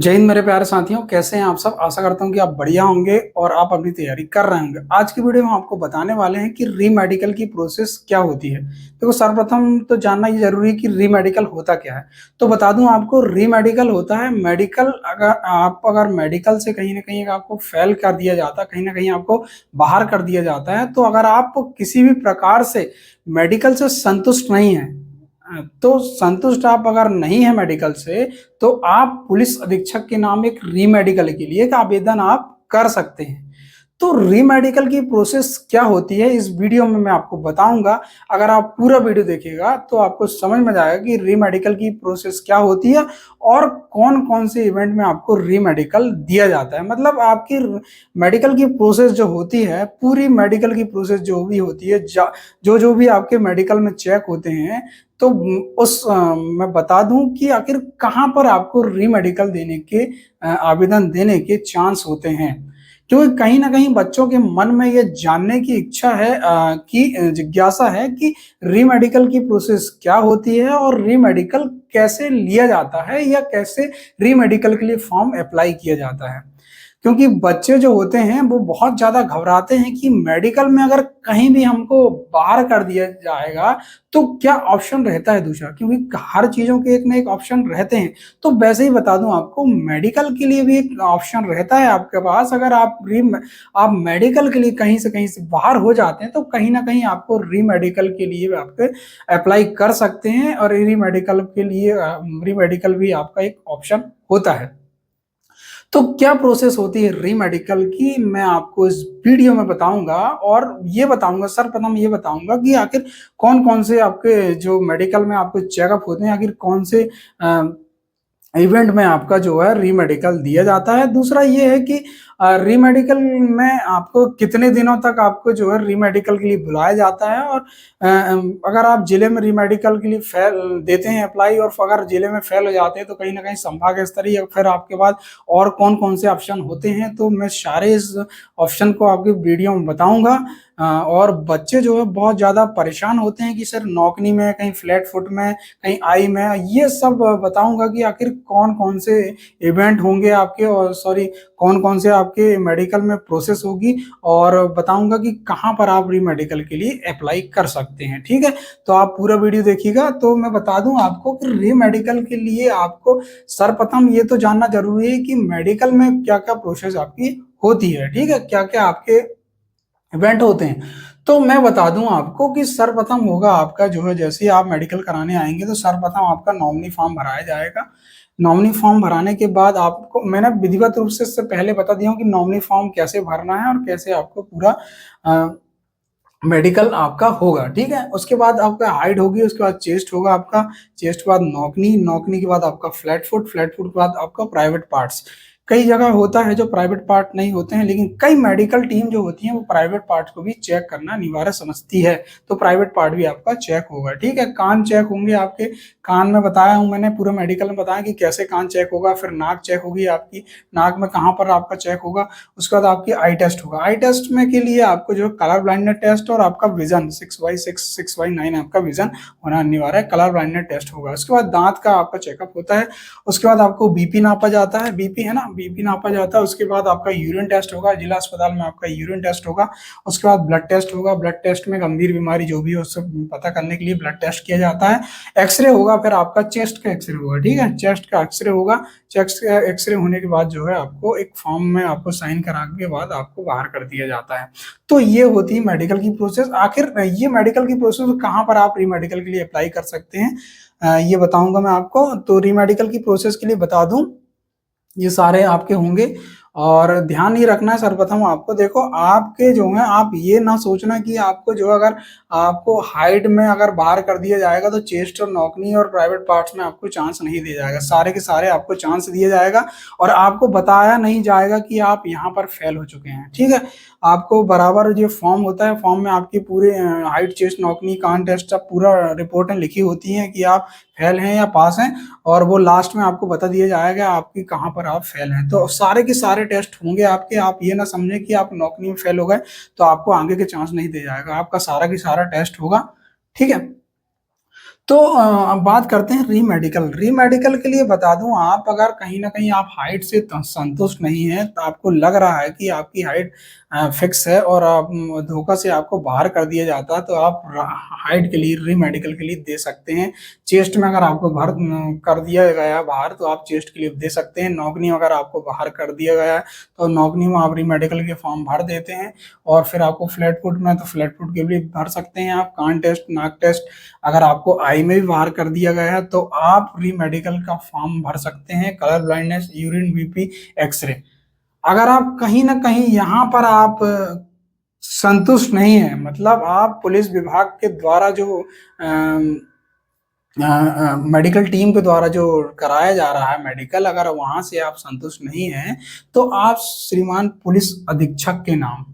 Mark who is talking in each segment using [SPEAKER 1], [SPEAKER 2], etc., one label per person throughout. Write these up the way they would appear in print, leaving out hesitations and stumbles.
[SPEAKER 1] जय हिंद मेरे प्यारे साथियों, कैसे हैं आप सब। आशा करता हूं कि आप बढ़िया होंगे और आप अपनी तैयारी कर रहे होंगे। आज की वीडियो में आपको बताने वाले हैं कि री मेडिकल की प्रोसेस क्या होती है। देखो, सर्वप्रथम तो जानना ये जरूरी है कि री मेडिकल होता क्या है। तो बता दूं आपको, री मेडिकल होता है मेडिकल, अगर मेडिकल से कहीं ना कहीं आपको फेल कर दिया जाता है, कहीं ना कहीं आपको बाहर कर दिया जाता है, तो अगर आप किसी भी प्रकार से मेडिकल से संतुष्ट नहीं है, तो संतुष्ट आप अगर नहीं है मेडिकल से, तो आप पुलिस अधीक्षक के नाम एक री मेडिकल के लिए एक आवेदन आप कर सकते हैं। तो री मेडिकल की प्रोसेस क्या होती है, इस वीडियो में मैं आपको बताऊंगा। अगर आप पूरा वीडियो देखिएगा तो आपको समझ में आएगा कि री मेडिकल की प्रोसेस क्या होती है और कौन कौन से इवेंट में आपको री मेडिकल दिया जाता है। मतलब आपकी मेडिकल की प्रोसेस जो होती है, पूरी मेडिकल की प्रोसेस जो भी होती है, जो जो भी आपके मेडिकल में चेक होते हैं, तो मैं बता दूं कि आखिर कहाँ पर आपको री मेडिकल देने के आवेदन देने के चांस होते हैं। क्योंकि कहीं ना कहीं बच्चों के मन में ये जानने की इच्छा है, जिज्ञासा है कि री मेडिकल की प्रोसेस क्या होती है और री मेडिकल कैसे लिया जाता है या कैसे री मेडिकल के लिए फॉर्म अप्लाई किया जाता है। क्योंकि बच्चे जो होते हैं वो बहुत ज्यादा घबराते हैं कि मेडिकल में अगर कहीं भी हमको बाहर कर दिया जाएगा तो क्या ऑप्शन रहता है दूसरा, क्योंकि हर चीजों के एक ना एक ऑप्शन रहते हैं। तो वैसे ही बता दूं आपको, मेडिकल के लिए भी एक ऑप्शन रहता है आपके पास। अगर आप मेडिकल के लिए कहीं से बाहर हो जाते हैं, तो कहीं ना कहीं आपको री मेडिकल के लिए आपके अप्लाई कर सकते हैं और री मेडिकल के लिए री मेडिकल भी आपका एक ऑप्शन होता है। तो क्या प्रोसेस होती है री मेडिकल की, मैं आपको इस वीडियो में बताऊंगा। और ये बताऊंगा, सर्वप्रथम ये बताऊंगा कि आखिर कौन कौन से आपके जो मेडिकल में आपको चेकअप होते हैं, आखिर कौन से इवेंट में आपका जो है री मेडिकल दिया जाता है। दूसरा ये है कि री मेडिकल में आपको कितने दिनों तक आपको जो है री मेडिकल के लिए बुलाया जाता है। और अगर आप जिले में री मेडिकल के लिए फेल देते हैं अप्लाई, और अगर जिले में फेल हो जाते हैं, तो कहीं ना कहीं संभाग स्तरीय या फिर आपके पास और कौन कौन से ऑप्शन होते हैं, तो मैं सारे इस ऑप्शन को आपके वीडियो में बताऊंगा। और बच्चे जो है बहुत ज्यादा परेशान होते हैं कि सर नौकरी में, कहीं फ्लैट फुट में, कहीं आई में, ये सब बताऊंगा कि आखिर कौन कौन से इवेंट होंगे आपके, और सॉरी, कौन कौन से आपके मेडिकल में प्रोसेस होगी, और बताऊंगा कि कहाँ पर आप री मेडिकल के लिए अप्लाई कर सकते हैं। ठीक है, तो आप पूरा वीडियो देखिएगा। तो मैं बता दूं आपको कि री मेडिकल के लिए आपको सर्वप्रथम ये तो जानना जरूरी है कि मेडिकल में क्या क्या प्रोसेस आपकी होती है। ठीक है, क्या क्या आपके इवेंट होते हैं। तो मैं बता दूं आपको कि सर्वप्रथम होगा आपका जो है, जैसे ही आप मेडिकल कराने आएंगे तो सर्वप्रथम आपका नॉमिनी फॉर्म भराया जाएगा। नॉमिनी फॉर्म भराने के बाद आपको मैंने विधिवत रूप से इससे पहले बता दिया हूं कि नॉमिनी फॉर्म कैसे भरना है और कैसे आपको पूरा मेडिकल आपका होगा। ठीक है, उसके बाद आपका हाइट होगी, उसके बाद चेस्ट होगा आपका, चेस्ट के बाद नौकनी, नौकनी के बाद आपका फ्लैट फुट, फ्लैट फुट के बाद आपका प्राइवेट पार्ट्स। कई जगह होता है जो प्राइवेट पार्ट नहीं होते हैं, लेकिन कई मेडिकल टीम जो होती है वो प्राइवेट पार्ट को भी चेक करना अनिवार्य समझती है, तो प्राइवेट पार्ट भी आपका चेक होगा। ठीक है, कान चेक होंगे आपके, कान में बताया हूं मैंने, पूरे मेडिकल में बताया कि कैसे कान चेक होगा। फिर नाक चेक होगी आपकी, नाक में कहाँ पर आपका चेक होगा। उसके बाद आपकी आई टेस्ट होगा। आई टेस्ट में के लिए आपको जो कलर ब्लाइंडनेस टेस्ट और आपका विजन 6/6 6/9 आपका विजन होना अनिवार्य है, कलर ब्लाइंडनेस टेस्ट होगा। उसके बाद दांत का आपका चेकअप होता है। उसके बाद आपको बीपी नापा जाता है, बीपी है ना, बीपी नापा जाता है। उसके बाद आपका यूरिन टेस्ट होगा, जिला अस्पताल में आपका यूरिन टेस्ट होगा। उसके बाद ब्लड टेस्ट होगा, ब्लड टेस्ट में गंभीर बीमारी जो भी हो उससे पता करने के लिए ब्लड टेस्ट किया जाता है। एक्सरे होगा, फिर आपका चेस्ट का एक्सरे होगा। ठीक है, चेस्ट का एक्सरे होगा। चेस्ट का एक्सरे होने के बाद जो है आपको एक फॉर्म में आपको साइन कराने के बाद आपको बाहर कर दिया जाता है। तो ये होती है मेडिकल की प्रोसेस। आखिर ये मेडिकल की प्रोसेस कहाँ पर आप री मेडिकल के लिए अप्लाई कर सकते हैं, ये बताऊंगा मैं आपको। तो री मेडिकल की प्रोसेस के लिए बता दूं, ये सारे आपके होंगे। और ध्यान ये रखना है सर्वप्रथम आपको, देखो आपके जो है, आप ये ना सोचना कि आपको जो अगर आपको हाइट में अगर बाहर कर दिया जाएगा तो चेस्ट और नौकनी और प्राइवेट पार्ट्स में आपको चांस नहीं दिया जाएगा। सारे के सारे आपको चांस दिया जाएगा और आपको बताया नहीं जाएगा कि आप यहाँ पर फेल हो चुके हैं। ठीक है, आपको बराबर जो फॉर्म होता है, फॉर्म में आपकी पूरे हाइट, चेस्ट, नौकनी, कान टेस्ट सब पूरा रिपोर्टें लिखी होती हैं कि आप फेल हैं या पास हैं, और वो लास्ट में आपको बता दिया जाएगा आपकी कहाँ पर आप फेल हैं। तो सारे के सारे टेस्ट होंगे आपके। आप ये ना समझें कि आप नौकरी में फेल हो गए तो आपको आगे के चांस नहीं दिया जाएगा, आपका सारा की सारा टेस्ट होगा। ठीक है, तो अब बात करते हैं रीमेडिकल। रीमेडिकल के लिए बता दूं, आप अगर कहीं ना कहीं आप हाइट से संतुष्ट नहीं हैं, तो आपको लग रहा है कि आपकी हाइट फिक्स है और आप धोखा से आपको बाहर कर दिया जाता है, तो आप हाइट के लिए रीमेडिकल के लिए दे सकते हैं। चेस्ट में अगर आपको भर कर दिया गया है बाहर, तो आप चेस्ट के लिए दे सकते हैं। नौकनी अगर आपको बाहर कर दिया गया है, तो नौकनी में आप रीमेडिकल के फॉर्म भर देते हैं। और फिर आपको फ्लैट फुट में, तो फ्लैट फुट के लिए भर सकते हैं आप। कान टेस्ट, नाक टेस्ट, अगर आपको आई में भी बाहर कर दिया गया है, तो आप री मेडिकल का फॉर्म भर सकते हैं। Colour blindness, urine, BP, x-ray. अगर आप कहीं ना कहीं यहाँ पर आप संतुष्ट नहीं है, मतलब आप पुलिस विभाग के द्वारा जो मेडिकल टीम के द्वारा जो कराया जा रहा है मेडिकल, अगर वहां से आप संतुष्ट नहीं हैं, तो आप श्रीमान पुलिस अधीक्षक के नाम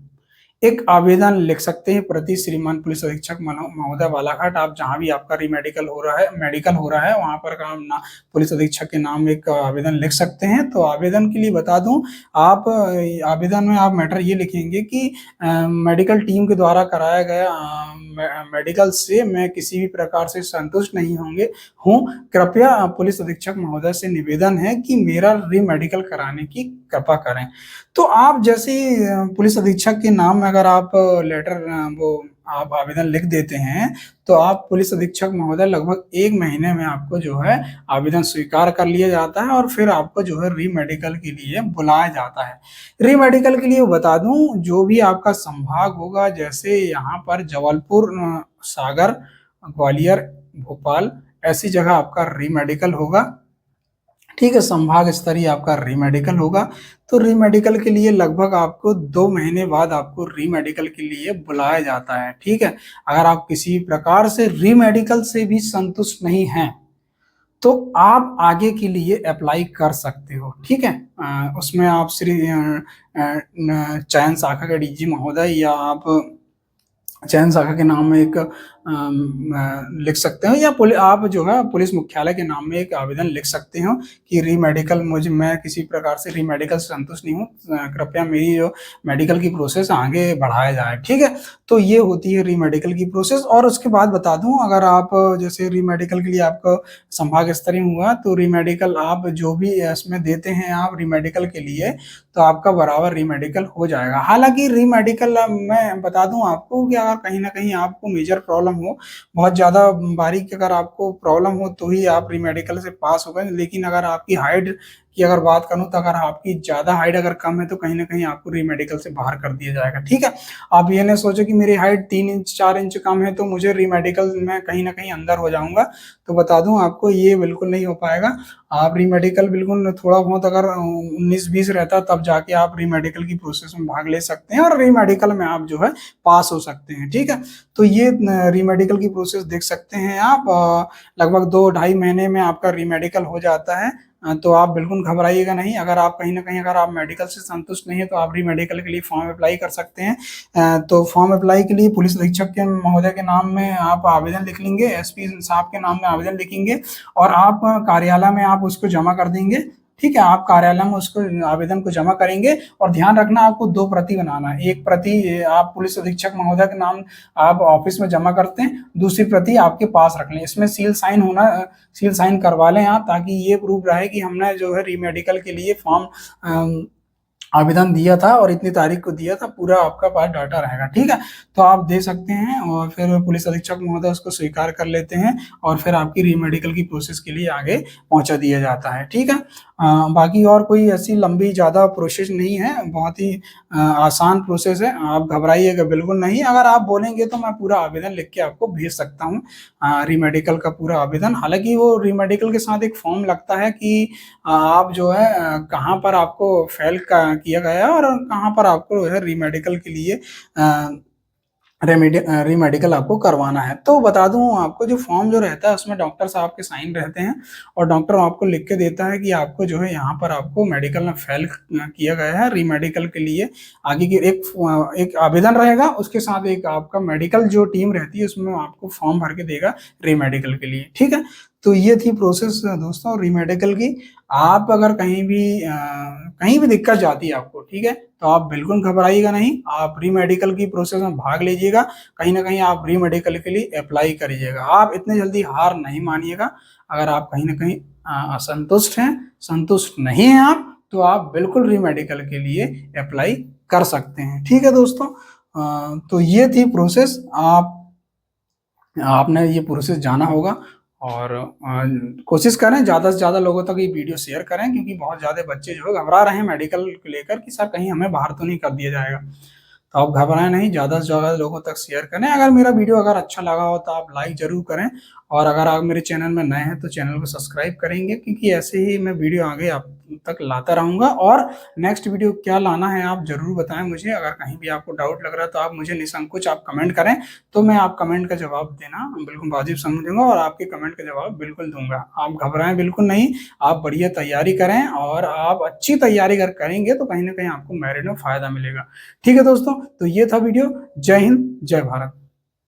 [SPEAKER 1] एक आवेदन लिख सकते हैं। प्रति श्रीमान पुलिस अधीक्षक महोदय बालाघाट, आप जहां भी आपका रीमेडिकल हो रहा है, मेडिकल हो रहा है, वहां पर काम ना पुलिस अधीक्षक के नाम एक आवेदन लिख सकते हैं। तो आवेदन के लिए बता दूं, आप आवेदन में आप मैटर ये लिखेंगे कि मेडिकल टीम के द्वारा कराया गया मेडिकल से मैं किसी भी प्रकार से संतुष्ट नहीं होंगे हूँ। कृपया पुलिस अधीक्षक महोदय से निवेदन है कि मेरा रीमेडिकल कराने की कृपा करें। तो आप जैसे पुलिस अधीक्षक के नाम में अगर आप लेटर वो आप आवेदन लिख देते हैं, तो आप पुलिस अधीक्षक महोदय लगभग 1 महीने में आपको जो है आवेदन स्वीकार कर लिया जाता है, और फिर आपको जो है री मेडिकल के लिए बुलाया जाता है। री मेडिकल के लिए बता दूं, जो भी आपका संभाग होगा, जैसे यहाँ पर जबलपुर, सागर, ग्वालियर, भोपाल, ऐसी जगह आपका री मेडिकल होगा। ठीक है, संभाग स्तरीय आपका री मेडिकल होगा। तो री मेडिकल के लिए लगभग आपको 2 महीने बाद आपको री मेडिकल के लिए बुलाया जाता है। ठीक है, अगर आप किसी प्रकार से री मेडिकल से भी संतुष्ट नहीं हैं, तो आप आगे के लिए अप्लाई कर सकते हो। ठीक है, उसमें आप श्री चयन शाखा के डीजी महोदय, या आप चयन शाखा के नाम में एक लिख सकते हो, या आप जो है पुलिस मुख्यालय के नाम में एक आवेदन लिख सकते हो कि री मेडिकल, मैं किसी प्रकार से री मेडिकल से संतुष्ट नहीं हूँ, कृपया मेरी जो मेडिकल की प्रोसेस आगे बढ़ाया जाए। ठीक है, तो ये होती है री मेडिकल की प्रोसेस। और उसके बाद बता दूं, अगर आप जैसे री मेडिकल के लिए आपको संभाग स्तरीय हुआ, तो री मेडिकल आप जो भी इसमें देते हैं आप री मेडिकल के लिए, तो आपका बराबर री मेडिकल हो जाएगा। हालांकि री मेडिकल मैं बता दूं आपको कि अगर कहीं ना कहीं आपको मेजर प्रॉब्लम हो, बहुत ज़्यादा बारीक अगर आपको प्रॉब्लम हो, तो ही आप री मेडिकल से पास हो गए। लेकिन अगर आपकी हाइट की अगर बात करूं, तो अगर आपकी ज़्यादा हाइट अगर कम है, तो कहीं ना कहीं आपको री मेडिकल से बाहर कर दिया जाएगा। ठीक है, आप ये नहीं सोचो कि मेरी हाइट 3 इंच 4 इंच कम है, तो मुझे री मेडिकल में कहीं ना कहीं अंदर हो जाऊंगा। तो बता दूं आपको, ये बिल्कुल नहीं हो पाएगा। आप री मेडिकल बिल्कुल थोड़ा बहुत अगर 19-20 रहता, तब जाके आप री मेडिकल की प्रोसेस में भाग ले सकते हैं, और री मेडिकल में आप जो है पास हो सकते हैं। ठीक है, तो ये री मेडिकल की प्रोसेस देख सकते हैं आप। लगभग 2-2.5 महीने में आपका री मेडिकल हो जाता है। तो आप बिल्कुल घबराइएगा नहीं। अगर आप कहीं ना कहीं अगर आप मेडिकल से संतुष्ट नहीं है, तो आप री मेडिकल के लिए फॉर्म अप्लाई कर सकते हैं। तो फॉर्म अप्लाई के लिए पुलिस अधीक्षक के महोदय के नाम में आप आवेदन लिख लेंगे, एसपी साहब के नाम में आवेदन लिखेंगे, और आप कार्यालय में आप उसको जमा कर देंगे। ठीक है, आप कार्यालय में उसको आवेदन को जमा करेंगे, और ध्यान रखना आपको 2 प्रति बनाना है। एक प्रति आप पुलिस अधीक्षक महोदय के नाम आप ऑफिस में जमा करते हैं, दूसरी प्रति आपके पास रख लें। इसमें सील साइन करवा लें आप, ताकि ये प्रूफ रहे कि हमने जो है री मेडिकल के लिए फॉर्म आवेदन दिया था और इतनी तारीख को दिया था, पूरा आपका पास डाटा रहेगा। ठीक है, तो आप दे सकते हैं, और फिर पुलिस अधीक्षक महोदय उसको स्वीकार कर लेते हैं, और फिर आपकी री मेडिकल की प्रोसेस के लिए आगे पहुंचा दिया जाता है। ठीक है, बाकी और कोई ऐसी लंबी ज़्यादा प्रोसेस नहीं है, बहुत ही आसान प्रोसेस है। आप घबराइएगा बिल्कुल नहीं। अगर आप बोलेंगे, तो मैं पूरा आवेदन लिख के आपको भेज सकता हूँ, री मेडिकल का पूरा आवेदन। हालांकि वो री मेडिकल के साथ एक फॉर्म लगता है कि आप जो है कहाँ पर आपको फेल किया गया है, और कहाँ पर आपको जो है री मेडिकल के लिए री मेडिकल आपको करवाना है। तो बता दूं आपको, जो फॉर्म जो रहता है उसमें डॉक्टर साहब के साइन रहते हैं, और डॉक्टर आपको लिख के देता है कि आपको जो है यहाँ पर आपको मेडिकल में फेल किया गया है। री मेडिकल के लिए आगे की एक आवेदन रहेगा, उसके साथ एक आपका मेडिकल जो टीम रहती है, उसमें आपको फॉर्म भर के देगा री मेडिकल के लिए। ठीक है, तो ये थी प्रोसेस दोस्तों री मेडिकल की। आप अगर कहीं भी दिक्कत जाती है आपको, ठीक है, तो आप बिल्कुल घबराइएगा नहीं, आप री मेडिकल की प्रोसेस में भाग लीजिएगा। कहीं ना कहीं आप री मेडिकल के लिए अप्लाई करिएगा। आप इतने जल्दी हार नहीं मानिएगा। अगर आप कहीं ना कहीं असंतुष्ट हैं, संतुष्ट नहीं हैं आप, तो आप बिल्कुल री मेडिकल के लिए अप्लाई कर सकते हैं। ठीक है दोस्तों, तो ये थी प्रोसेस। आपने ये प्रोसेस जाना होगा, और कोशिश करें ज़्यादा से ज़्यादा लोगों तक ये वीडियो शेयर करें, क्योंकि बहुत ज़्यादा बच्चे जो है घबरा रहे हैं मेडिकल को लेकर कि सर कहीं हमें बाहर तो नहीं कर दिया जाएगा। तो आप घबराएं नहीं, ज़्यादा से ज़्यादा लोगों तक शेयर करें। अगर मेरा वीडियो अगर अच्छा लगा हो तो आप लाइक जरूर करें, और अगर आप मेरे चैनल में नए हैं तो चैनल को सब्सक्राइब करेंगे, क्योंकि ऐसे ही मैं वीडियो आगे आप तक लाता रहूंगा। और नेक्स्ट वीडियो क्या लाना है आप जरूर बताएं मुझे। अगर कहीं भी आपको डाउट लग रहा है तो आप मुझे निसंकोच आप कमेंट करें, तो मैं आप कमेंट का जवाब देना बिल्कुल वाजिब समझूंगा, और आपके कमेंट का जवाब बिल्कुल दूंगा। आप घबराएं बिल्कुल नहीं, आप बढ़िया तैयारी करें, और आप अच्छी तैयारी अगर करेंगे तो कहीं ना कहीं आपको मेरिट में फायदा मिलेगा। ठीक है दोस्तों, तो ये था वीडियो। जय हिंद, जय भारत।